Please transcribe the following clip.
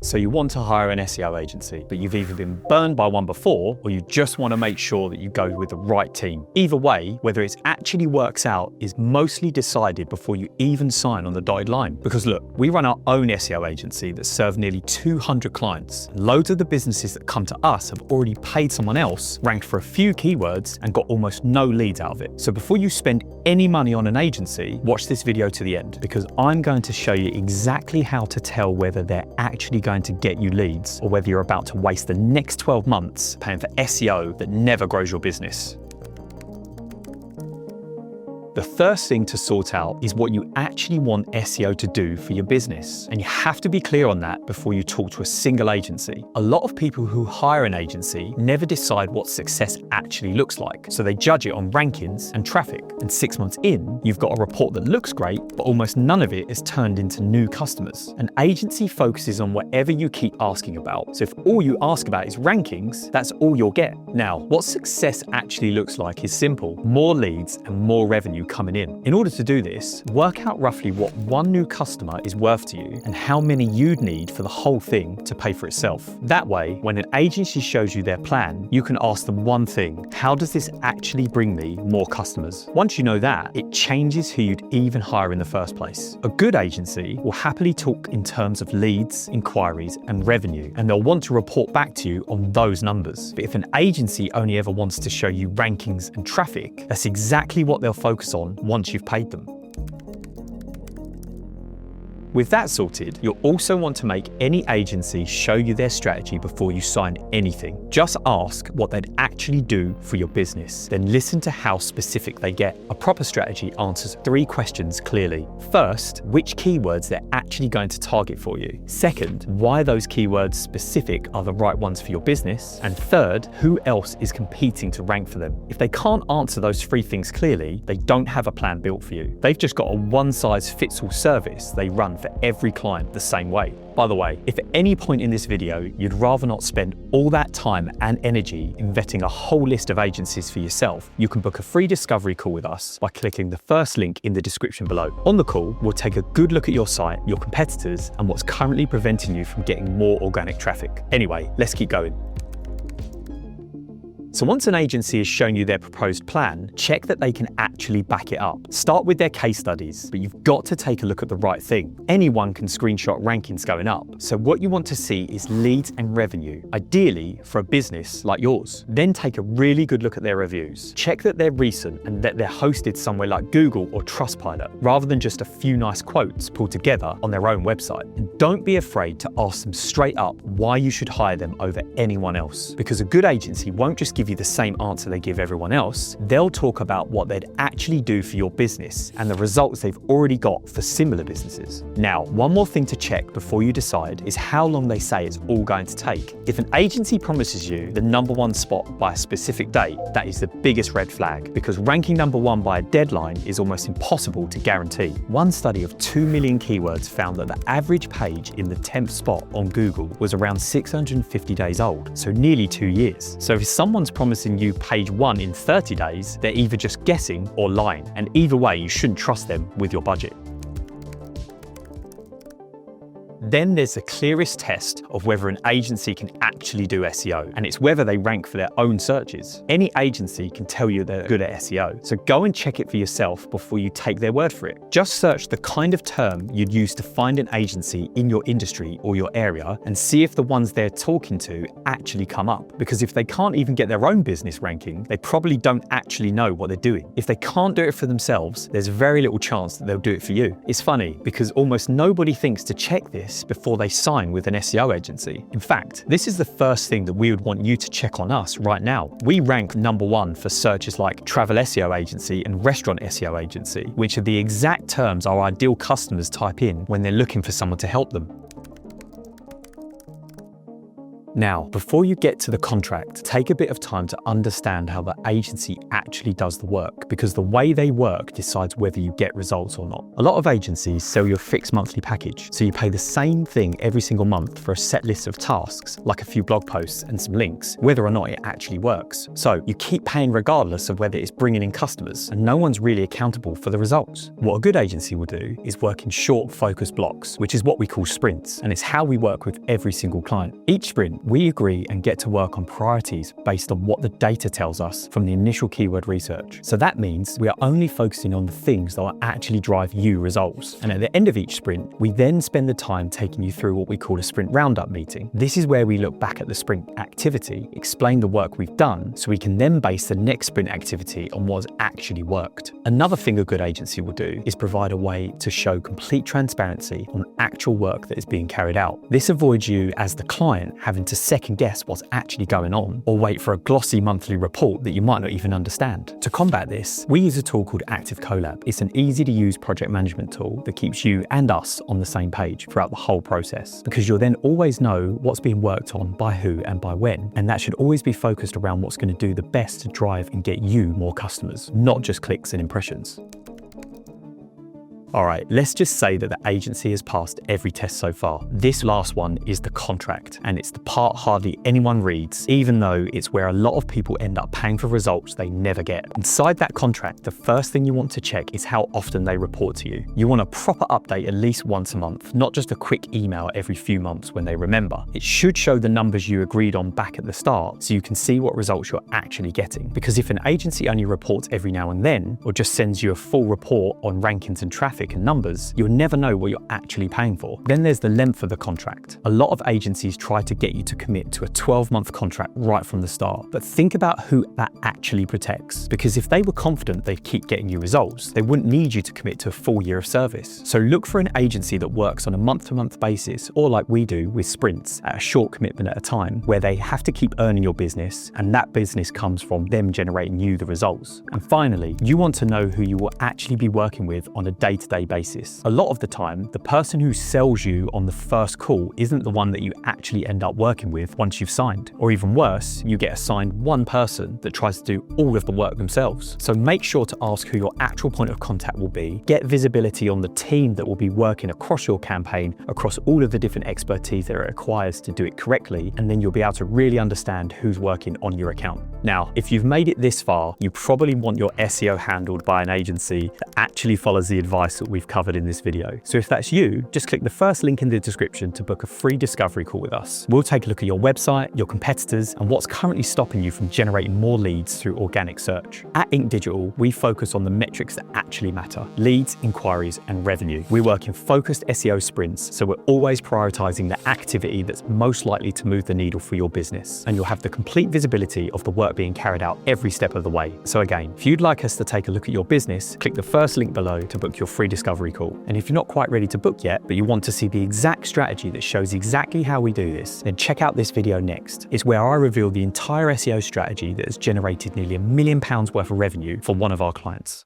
So you want to hire an SEO agency, but you've either been burned by one before, or you just want to make sure that you go with the right team. Either way, whether it actually works out is mostly decided before you even sign on the dotted line. Because look, we run our own SEO agency that serves nearly 200 clients. Loads of the businesses that come to us have already paid someone else, ranked for a few keywords, and got almost no leads out of it. So before you spend any money on an agency, watch this video to the end, because I'm going to show you exactly how to tell whether they're actually going to get you leads or whether you're about to waste the next 12 months paying for SEO that never grows your business. The first thing to sort out is what you actually want SEO to do for your business. And you have to be clear on that before you talk to a single agency. A lot of people who hire an agency never decide what success actually looks like. So they judge it on rankings and traffic. And 6 months in, you've got a report that looks great, but almost none of it is turned into new customers. An agency focuses on whatever you keep asking about. So if all you ask about is rankings, that's all you'll get. Now, what success actually looks like is simple: more leads and more revenue coming in. In order to do this, work out roughly what one new customer is worth to you and how many you'd need for the whole thing to pay for itself. That way, when an agency shows you their plan, you can ask them one thing: how does this actually bring me more customers? Once you know that, it changes who you'd even hire in the first place. A good agency will happily talk in terms of leads, inquiries, and revenue, and they'll want to report back to you on those numbers. But if an agency only ever wants to show you rankings and traffic, that's exactly what they'll focus on once you've paid them. With that sorted, you'll also want to make any agency show you their strategy before you sign anything. Just ask what they'd actually do for your business, then listen to how specific they get. A proper strategy answers 3 questions clearly. First, which keywords they're actually going to target for you. Second, why those keywords specific are the right ones for your business. And third, who else is competing to rank for them. If they can't answer those 3 things clearly, they don't have a plan built for you. They've just got a one-size-fits-all service they run for every client the same way. By the way, if at any point in this video you'd rather not spend all that time and energy in vetting a whole list of agencies for yourself, you can book a free discovery call with us by clicking the first link in the description below. On the call, we'll take a good look at your site, your competitors, and what's currently preventing you from getting more organic traffic. Anyway, let's keep going. So once an agency has shown you their proposed plan, check that they can actually back it up. Start with their case studies, but you've got to take a look at the right thing. Anyone can screenshot rankings going up. So what you want to see is leads and revenue, ideally for a business like yours. Then take a really good look at their reviews. Check that they're recent and that they're hosted somewhere like Google or Trustpilot, rather than just a few nice quotes pulled together on their own website. And don't be afraid to ask them straight up why you should hire them over anyone else. Because a good agency won't just give you the same answer they give everyone else. They'll talk about what they'd actually do for your business and the results they've already got for similar businesses. Now, one more thing to check before you decide is how long they say it's all going to take. If an agency promises you the #1 spot by a specific date, that is the biggest red flag, because ranking #1 by a deadline is almost impossible to guarantee. One study of 2 million keywords found that the average page in the 10th spot on Google was around 650 days old, so nearly 2 years. So if someone's promising you page 1 in 30 days, they're either just guessing or lying. And either way, you shouldn't trust them with your budget. Then there's the clearest test of whether an agency can actually do SEO, and it's whether they rank for their own searches. Any agency can tell you they're good at SEO, so go and check it for yourself before you take their word for it. Just search the kind of term you'd use to find an agency in your industry or your area and see if the ones they're talking to actually come up. Because if they can't even get their own business ranking, they probably don't actually know what they're doing. If they can't do it for themselves, there's very little chance that they'll do it for you. It's funny because almost nobody thinks to check this before they sign with an SEO agency. In fact, this is the first thing that we would want you to check on us right now. We rank #1 for searches like travel SEO agency and restaurant SEO agency, which are the exact terms our ideal customers type in when they're looking for someone to help them. Now, before you get to the contract, take a bit of time to understand how the agency actually does the work, because the way they work decides whether you get results or not. A lot of agencies sell you a fixed monthly package, so you pay the same thing every single month for a set list of tasks, like a few blog posts and some links, whether or not it actually works. So you keep paying regardless of whether it's bringing in customers, and no one's really accountable for the results. What a good agency will do is work in short, focused blocks, which is what we call sprints, and it's how we work with every single client. Each sprint, we agree and get to work on priorities based on what the data tells us from the initial keyword research. So that means we are only focusing on the things that will actually drive you results. And at the end of each sprint, we then spend the time taking you through what we call a sprint roundup meeting. This is where we look back at the sprint activity, explain the work we've done, so we can then base the next sprint activity on what's actually worked. Another thing a good agency will do is provide a way to show complete transparency on actual work that is being carried out. This avoids you, as the client, having to second guess what's actually going on or wait for a glossy monthly report that you might not even understand. To combat this, we use a tool called Active Collab. It's an easy to use project management tool that keeps you and us on the same page throughout the whole process, because you'll then always know what's being worked on by who and by when, and that should always be focused around what's going to do the best to drive and get you more customers, not just clicks and impressions. All right, let's just say that the agency has passed every test so far. This last one is the contract, and it's the part hardly anyone reads, even though it's where a lot of people end up paying for results they never get. Inside that contract, the first thing you want to check is how often they report to you. You want a proper update at least once a month, not just a quick email every few months when they remember. It should show the numbers you agreed on back at the start, so you can see what results you're actually getting. Because if an agency only reports every now and then, or just sends you a full report on rankings and traffic and numbers, you'll never know what you're actually paying for. Then there's the length of the contract. A lot of agencies try to get you to commit to a 12-month contract right from the start, but think about who that actually protects, because if they were confident they'd keep getting you results, they wouldn't need you to commit to a full year of service. So look for an agency that works on a month-to-month basis, or like we do with sprints, at a short commitment at a time, where they have to keep earning your business, and that business comes from them generating you the results. And finally, you want to know who you will actually be working with on a day-to-day basis. A lot of the time, the person who sells you on the first call isn't the one that you actually end up working with once you've signed. Or even worse, you get assigned one person that tries to do all of the work themselves. So make sure to ask who your actual point of contact will be, get visibility on the team that will be working across your campaign, across all of the different expertise that it requires to do it correctly, and then you'll be able to really understand who's working on your account. Now, if you've made it this far, you probably want your SEO handled by an agency that actually follows the advice that we've covered in this video. So if that's you, just click the first link in the description to book a free discovery call with us. We'll take a look at your website, your competitors, and what's currently stopping you from generating more leads through organic search. At Ink Digital, we focus on the metrics that actually matter: leads, inquiries, and revenue. We work in focused SEO sprints, so we're always prioritizing the activity that's most likely to move the needle for your business, and you'll have the complete visibility of the work being carried out every step of the way. So again, if you'd like us to take a look at your business, click the first link below to book your free discovery call. And if you're not quite ready to book yet, but you want to see the exact strategy that shows exactly how we do this, then check out this video next. It's where I reveal the entire SEO strategy that has generated nearly £1 million worth of revenue for one of our clients.